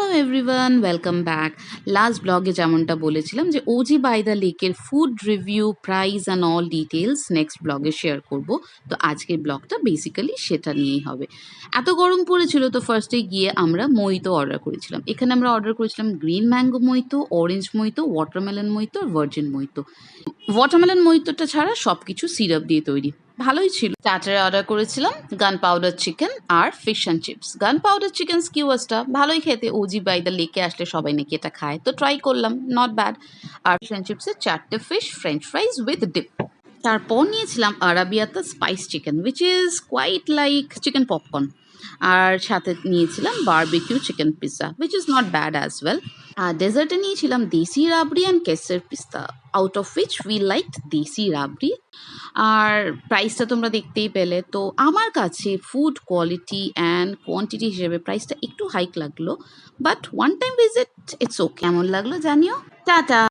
Hello everyone, welcome back. Last ব্লগে যেমনটা বলেছিলাম যে ওজি বাই দ্য লেকের food review, price and all details next ব্লগে শেয়ার করব। তো আজকের ব্লগটা বেসিক্যালি সেটা নিয়েই হবে। এত গরম পড়েছিল তো ফার্স্টে গিয়ে আমরা মইতো অর্ডার করেছিলাম। এখানে আমরা অর্ডার করেছিলাম গ্রিন ম্যাঙ্গো মইতো, অরেঞ্জ মইতো, ওয়াটারমেলন মইতো আর ভার্জিন মইতো। ওয়াটারমেলন মইতোটা ছাড়া সব কিছু সিরাপ দিয়ে তৈরি, ভালোই ছিল। স্টার্টারে অর্ডার করেছিলাম গান পাউডার চিকেন আর fish and chips. Gun powder chicken স্কিউয়ার্সটা ভালোই খেতে, ওজি বাই দ্য লেকে আসলে সবাই নাকি এটা খায়, তো ট্রাই করলাম, নট ব্যাড। আর ফিশ অ্যান্ড চিপসের 4টে fish french fries with dip. তারপর নিয়েছিলাম arrabbiata spice chicken, which is quite like chicken popcorn. আর সাথে নিয়েছিলাম barbecue chicken pizza, which is not bad as well. আর ডেজার্টে নিয়েছিলাম দেশি রাবড়ি অ্যান্ড কেসের পিস্তা, out of which we like desi rabri. আর প্রাইসটা তোমরা দেখতেই পেলে। তো আমার কাছে ফুড কোয়ালিটি অ্যান্ড কোয়ান্টিটি হিসেবে প্রাইসটা একটু হাইক লাগলো, but one time visit it's okay. কেমন লাগলো জানিও। টাটা।